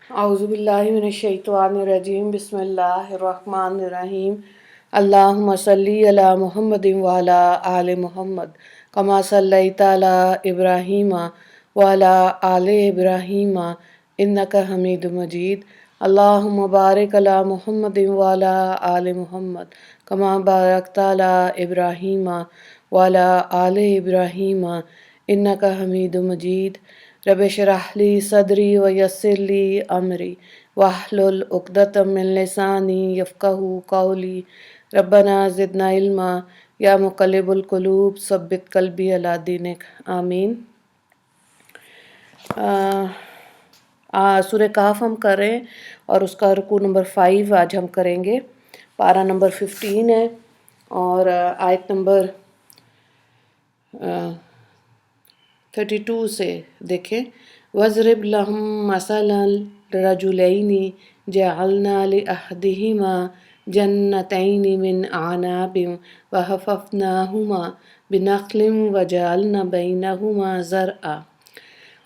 اعوذ باللہ من الشیطان الرجیم بسم اللہ الرحمن الرحیم اللہم صلی علی محمد وعلی آل محمد کما صلیت علی ابراہیم وعلی آل ابراہیم انک حمید مجید اللہم بارک علی محمد وعلی آل محمد کما بارکت علی ابراہیم وعلی آل ابراہیم انک حمید مجید رب اشرح لی صدری ویسر لی امری واحلل عقدۃ من لسانی یفقہوا قولی ربنا زدنا علما یا مقلب القلوب ثبت قلبی علی دینک آمین۔ سورہ کہف ہم کر رہے ہیں اور اس کا رکوع نمبر 5 آج ہم کریں گے۔ پارہ نمبر 15 ہے اور آیت نمبر 32 سے دیکھیں۔ وَاضْرِبْ لَهُم مَّثَلَ الرَّجُلَيْنِ جَعَلْنَا لِأَحَدِهِمَا جَنَّتَيْنِ مِنْ أَعْنَابٍ وَحَفَفْنَاهُمَا بِنَخْلٍ وَجَعَلْنَا بَيْنَهُمَا زَرْعًا۔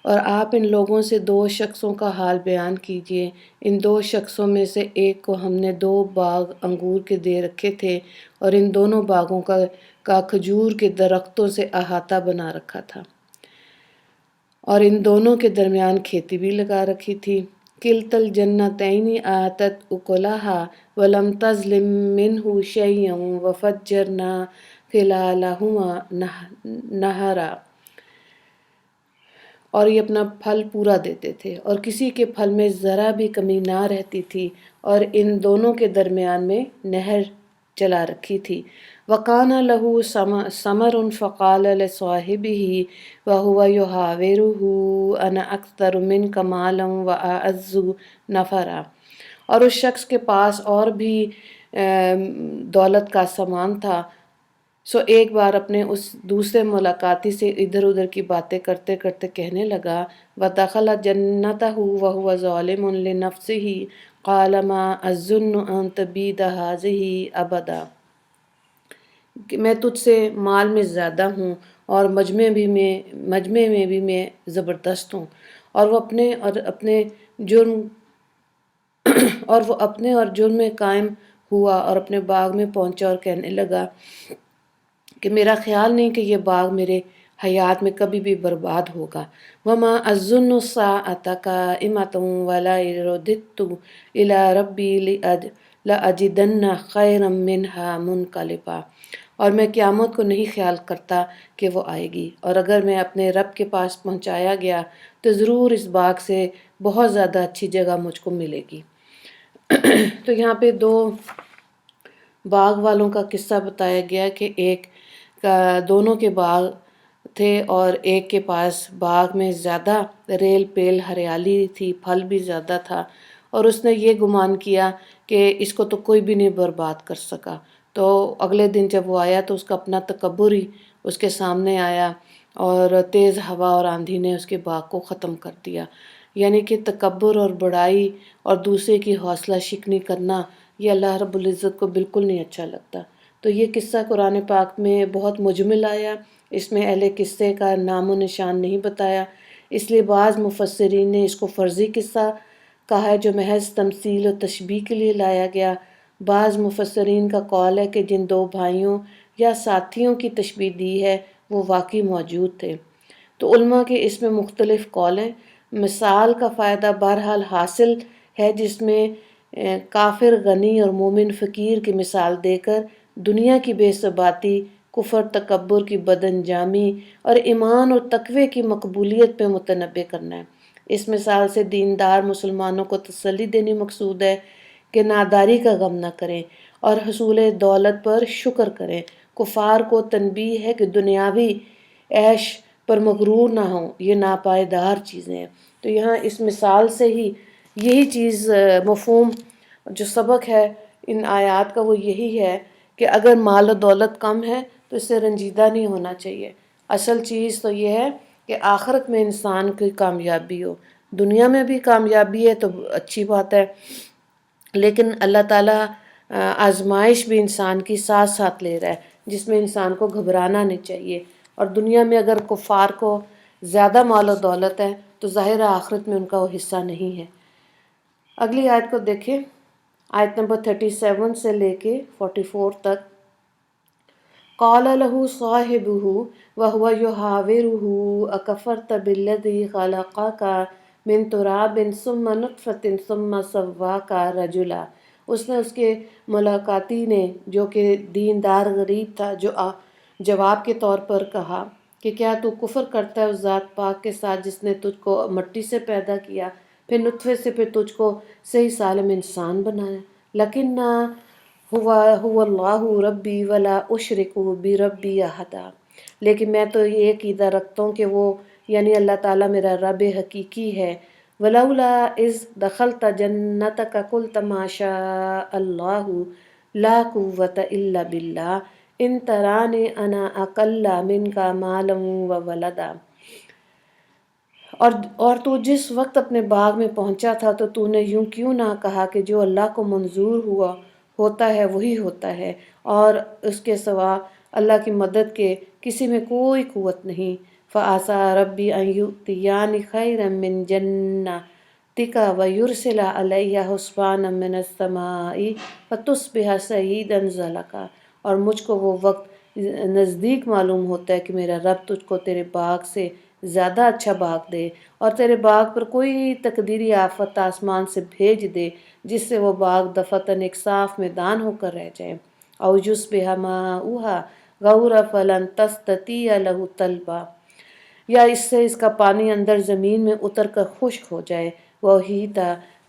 اور آپ ان لوگوں سے دو شخصوں کا حال بیان کیجئے، ان دو شخصوں میں سے ایک کو ہم نے 2 باغ انگور کے دے رکھے تھے اور ان دونوں باغوں کا کھجور کے درختوں سے احاطہ بنا رکھا تھا، اور ان دونوں کے درمیان کھیتی بھی لگا رکھی تھی۔ کلتا الجنتین آتت اکلها ولم تظلم منہ شیئا وفجرنا خلالہما نہرا۔ اور یہ اپنا پھل پورا دیتے تھے اور کسی کے پھل میں ذرا بھی کمی نہ رہتی تھی، اور ان دونوں کے درمیان میں نہر چلا رکھی تھی۔ وَقَانَ لَهُ ثَمَرٌ فَقَالَ لِصَاحِبِهِ وَهُوَ يُحَاوِرُهُ أَنَا أَكْثَرُ مِنْكَ مَالًا وَأَعَزُّ نَفَرًا۔ اور اس شخص کے پاس اور بھی دولت کا سامان تھا، سو ایک بار اپنے اس دوسرے ملاقاتی سے ادھر ادھر کی باتیں کرتے کرتے کہنے لگا، وَدَخَلَ جَنَّتَهُ وَهُوَ ظَالِمٌ لِنَفْسِهِ قَالَ مَا أَظُنُّ أَن تَبِيدَ هَٰذِهِ أَبَدًا۔ کہ میں تجھ سے مال میں زیادہ ہوں اور مجمع میں بھی میں زبردست ہوں۔ اور وہ اپنے اور جرم میں قائم ہوا اور اپنے باغ میں پہنچا اور کہنے لگا کہ میرا خیال نہیں کہ یہ باغ میرے حیات میں کبھی بھی برباد ہوگا۔ وَمَا أَظُنُّ السَّاعَةَ قَائِمَةً وَلَئِن رُدِدتُّ إِلَىٰ رَبِّي لَأَجِدَنَّ خَيْرًا مِّنْهَا مُنقَلِبًا۔ اور میں قیامت کو نہیں خیال کرتا کہ وہ آئے گی، اور اگر میں اپنے رب کے پاس پہنچایا گیا تو ضرور اس باغ سے بہت زیادہ اچھی جگہ مجھ کو ملے گی۔ تو یہاں پہ 2 باغ والوں کا قصہ بتایا گیا کہ دونوں کے باغ تھے اور ایک کے پاس باغ میں زیادہ ریل پیل ہریالی تھی، پھل بھی زیادہ تھا، اور اس نے یہ گمان کیا کہ اس کو تو کوئی بھی نہیں برباد کر سکا۔ تو اگلے دن جب وہ آیا تو اس کا اپنا تکبر ہی اس کے سامنے آیا، اور تیز ہوا اور آندھی نے اس کے باغ کو ختم کر دیا۔ یعنی کہ تکبر اور بڑائی اور دوسرے کی حوصلہ شکنی کرنا یہ اللہ رب العزت کو بالکل نہیں اچھا لگتا۔ تو یہ قصہ قرآن پاک میں بہت مجمل آیا، اس میں اہل قصے کا نام و نشان نہیں بتایا، اس لیے بعض مفسرین نے اس کو فرضی قصہ کہا ہے جو محض تمثیل و تشبیہ کے لیے لایا گیا۔ بعض مفسرین کا قول ہے کہ جن 2 بھائیوں یا ساتھیوں کی تشبیہ دی ہے وہ واقعی موجود تھے۔ تو علماء کے اس میں مختلف قول ہیں۔ مثال کا فائدہ بہرحال حاصل ہے، جس میں کافر غنی اور مومن فقیر کی مثال دے کر دنیا کی بے ثباتی، کفر تکبر کی بد انجامی اور ایمان اور تقوی کی مقبولیت پہ متنبع کرنا ہے۔ اس مثال سے دیندار مسلمانوں کو تسلی دینی مقصود ہے کہ ناداری کا غم نہ کریں اور حصول دولت پر شکر کریں۔ کفار کو تنبیہ ہے کہ دنیاوی عیش پر مغرور نہ ہوں، یہ ناپائیدار چیزیں ہیں۔ تو یہاں اس مثال سے ہی یہی چیز مفہوم جو سبق ہے ان آیات کا وہ یہی ہے کہ اگر مال و دولت کم ہے تو اس سے رنجیدہ نہیں ہونا چاہیے۔ اصل چیز تو یہ ہے کہ آخرت میں انسان کی کامیابی ہو۔ دنیا میں بھی کامیابی ہے تو اچھی بات ہے، لیکن اللہ تعالیٰ آزمائش بھی انسان کی ساتھ ساتھ لے رہا ہے، جس میں انسان کو گھبرانا نہیں چاہیے۔ اور دنیا میں اگر کفار کو زیادہ مال و دولت ہے تو ظاہر آخرت میں ان کا وہ حصہ نہیں ہے۔ اگلی آیت کو دیکھیں، آیت نمبر 37 سے لے کے 44 تک۔ قال له صاحبه وهو يحاوره أكفرت بالذي خلقك من تراب ثم نطفة ثم سواك رجلا۔ اس نے اس کے ملاقاتی نے جو کہ دیندار غریب تھا جواب کے طور پر کہا کہ کیا تو کفر کرتا ہے اس ذات پاک کے ساتھ جس نے تجھ کو مٹی سے پیدا کیا، پھر نطفے سے، پھر تجھ کو صحیح سالم انسان بنایا۔ لیکن هو اللہ ربی ولا اشرک بربی احدا، لیکن میں تو یہ عقیدہ رکھتا ہوں کہ وہ یعنی اللہ تعالیٰ میرا رب حقیقی ہے۔ ولولا اذ دخلت جنتک قلت ما شاء اللہ لا قوة الا باللہ ان ترانی انا اقل منک مالا وولدا۔ اور تو جس وقت اپنے باغ میں پہنچا تھا تو نے یوں کیوں نہ کہا کہ جو اللہ کو منظور ہوتا ہے وہی ہوتا ہے، اور اس کے سوا اللہ کی مدد کے کسی میں کوئی قوت نہیں۔ فَعَسَىٰ رَبِّي أَن يُؤْتِيَانِ خَيْرًا مِّن جَنَّتِكَ وَيُرْسِلَ عَلَيْهَا حُسْبَانًا مِّنَ السَّمَاءِ فَتُصْبِحَ صَعِيدًا زَلَقًا۔ اور مجھ کو وہ وقت نزدیک معلوم ہوتا ہے کہ میرا رب تجھ کو تیرے باغ سے زیادہ اچھا باغ دے اور تیرے باغ پر کوئی تقدیری آفت آسمان سے بھیج دے جس سے وہ باغ دفعتاً ایک صاف میدان ہو کر رہ جائے۔ او یصبح ماؤها غورا فلن تستطیع له طلبا، یا اس سے اس کا پانی اندر زمین میں اتر کر خشک ہو جائے۔ وَأُحِيطَ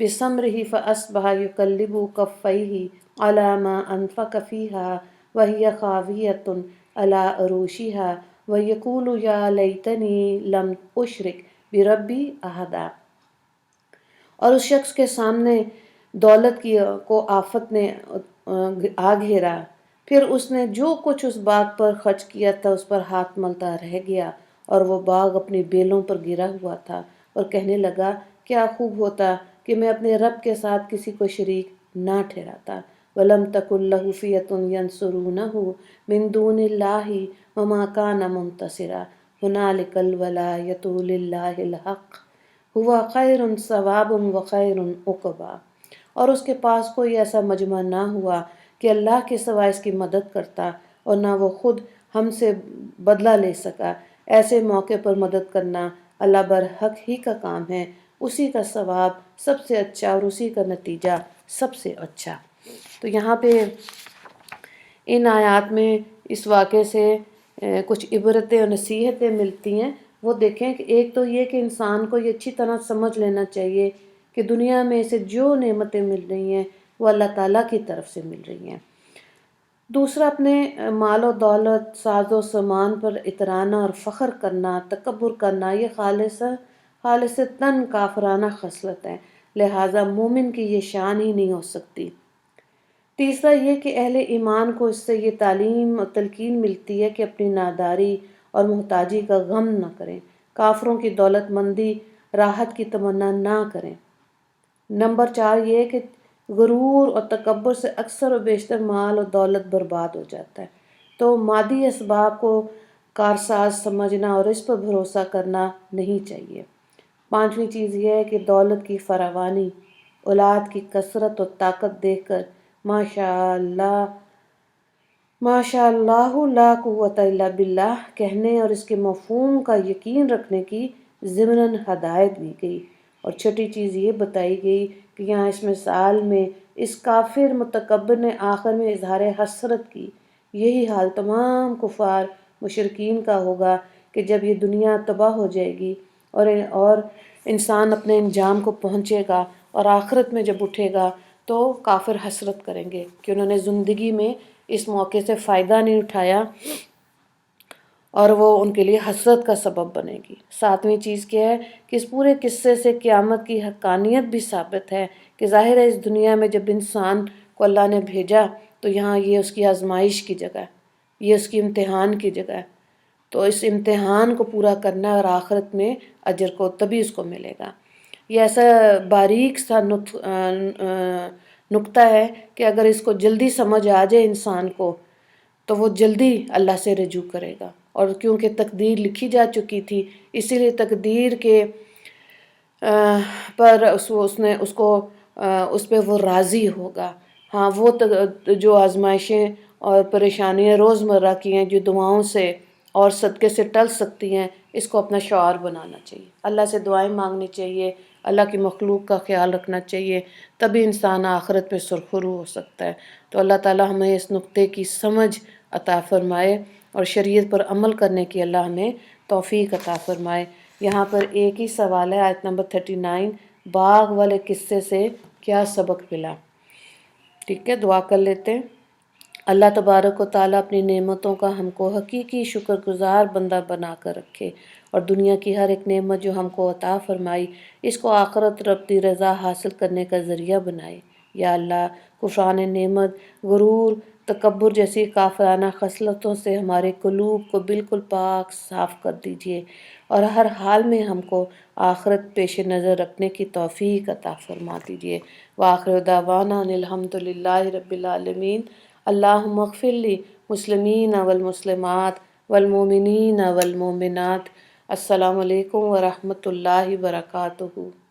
بِثَمَرِهِ فَأَصْبَحَ يُقَلِّبُ كَفَّيْهِ عَلَىٰ مَا أَنفَقَ فِيهَا وَهِيَ خَاوِيَةٌ عَلَىٰ عُرُوشِهَا وَيَقُولُ يَا لَيْتَنِي لَمْ أُشْرِكْ بِرَبِّي أَحَدًا۔ اور اس شخص کے سامنے دولت کو آفت نے آ گھیرا، پھر اس نے جو کچھ اس باغ پر خرچ کیا تھا اس پر ہاتھ ملتا رہ گیا، اور وہ باغ اپنی بیلوں پر گرا ہوا تھا، اور کہنے لگا کیا خوب ہوتا کہ میں اپنے رب کے ساتھ کسی کو شریک نہ ٹھہراتا۔ وَلَمْ تَكُن لَّهُ فِئَةٌ يَنصُرُونَهُ مِن دُونِ اللَّهِ وَمَا كَانَ مُنتَصِرًا هُنَالِكَ الْوَلَایَةُ لِلَّهِ الْحَقِّ هُوَ خَیْرٌ ثَوَابًا وَخَیْرٌ عُقْبًا۔ اور اس کے پاس کوئی ایسا مجمع نہ ہوا کہ اللہ کے سوا اس کی مدد کرتا، اور نہ وہ خود ہم سے بدلہ لے سکا۔ ایسے موقع پر مدد کرنا اللہ برحق ہی کا کام ہے، اسی کا ثواب سب سے اچھا اور اسی کا نتیجہ سب سے اچھا۔ تو یہاں پہ ان آیات میں اس واقعے سے کچھ عبرتیں اور نصیحتیں ملتی ہیں۔ وہ دیکھیں کہ ایک تو یہ کہ انسان کو یہ اچھی طرح سمجھ لینا چاہیے کہ دنیا میں اسے جو نعمتیں مل رہی ہیں وہ اللہ تعالیٰ کی طرف سے مل رہی ہیں۔ دوسرا، اپنے مال و دولت، ساز و سامان پر اترانا اور فخر کرنا، تکبر کرنا، یہ خالصتاً کافرانہ خصلت ہے، لہٰذا مومن کی یہ شان ہی نہیں ہو سکتی۔ تیسرا یہ کہ اہل ایمان کو اس سے یہ تعلیم اور تلقین ملتی ہے کہ اپنی ناداری اور محتاجی کا غم نہ کریں، کافروں کی دولت مندی، راحت کی تمنا نہ کریں۔ نمبر 4 یہ کہ غرور اور تکبر سے اکثر و بیشتر مال اور دولت برباد ہو جاتا ہے، تو مادی اسباب کو کارساز سمجھنا اور اس پر بھروسہ کرنا نہیں چاہیے۔ 5ویں چیز یہ ہے کہ دولت کی فراوانی، اولاد کی کثرت اور طاقت دیکھ کر ماشاء اللہ لا قوت الا باللہ کہنے اور اس کے مفہوم کا یقین رکھنے کی ضمناً ہدایت دی گئی۔ اور 6ٹھی چیز یہ بتائی گئی کہ یہاں اس مثال میں اس کافر متکبر نے آخر میں اظہار حسرت کی۔ یہی حال تمام کفار مشرکین کا ہوگا کہ جب یہ دنیا تباہ ہو جائے گی اور انسان اپنے انجام کو پہنچے گا اور آخرت میں جب اٹھے گا تو کافر حسرت کریں گے کہ انہوں نے زندگی میں اس موقع سے فائدہ نہیں اٹھایا، اور وہ ان کے لیے حسرت کا سبب بنے گی۔ 7ویں چیز کیا ہے کہ اس پورے قصے سے قیامت کی حقانیت بھی ثابت ہے کہ ظاہر ہے اس دنیا میں جب انسان کو اللہ نے بھیجا تو یہاں یہ اس کی آزمائش کی جگہ ہے، یہ اس کی امتحان کی جگہ ہے، تو اس امتحان کو پورا کرنا اور آخرت میں اجر کو تبھی اس کو ملے گا۔ یہ ایسا باریک سا نقطہ ہے کہ اگر اس کو جلدی سمجھ آ جائے انسان کو تو وہ جلدی اللہ سے رجوع کرے گا، اور کیونکہ تقدیر لکھی جا چکی تھی اسی لیے تقدیر کے پر اس کو اس پہ وہ راضی ہوگا۔ ہاں وہ جو آزمائشیں اور پریشانیاں روزمرہ کی ہیں جو دعاؤں سے اور صدقے سے ٹل سکتی ہیں، اس کو اپنا شعار بنانا چاہیے، اللہ سے دعائیں مانگنی چاہیے، اللہ کی مخلوق کا خیال رکھنا چاہیے، تبھی انسان آخرت میں سرخرو ہو سکتا ہے۔ تو اللہ تعالیٰ ہمیں اس نقطے کی سمجھ عطا فرمائے اور شریعت پر عمل کرنے کی اللہ ہمیں توفیق عطا فرمائے۔ یہاں پر ایک ہی سوال ہے، آیت نمبر 39، باغ والے قصے سے کیا سبق ملا؟ ٹھیک ہے، دعا کر لیتے ہیں۔ اللہ تبارک و تعالیٰ اپنی نعمتوں کا ہم کو حقیقی شکر گزار بندہ بنا کر رکھے، اور دنیا کی ہر ایک نعمت جو ہم کو عطا فرمائی اس کو آخرت رب کی رضا حاصل کرنے کا ذریعہ بنائے۔ یا اللہ، کفران نعمت، غرور، تکبر جیسی کافرانہ خصلتوں سے ہمارے قلوب کو بالکل پاک صاف کر دیجئے، اور ہر حال میں ہم کو آخرت پیش نظر رکھنے کی توفیق عطا فرما دیجئے۔ وآخر دعوانا ان الحمد للہ رب العالمین۔ اللہم اغفر لی مسلمین والمسلمات والمومنین والمومنات۔ السلام علیکم ورحمۃ اللہ وبرکاتہ۔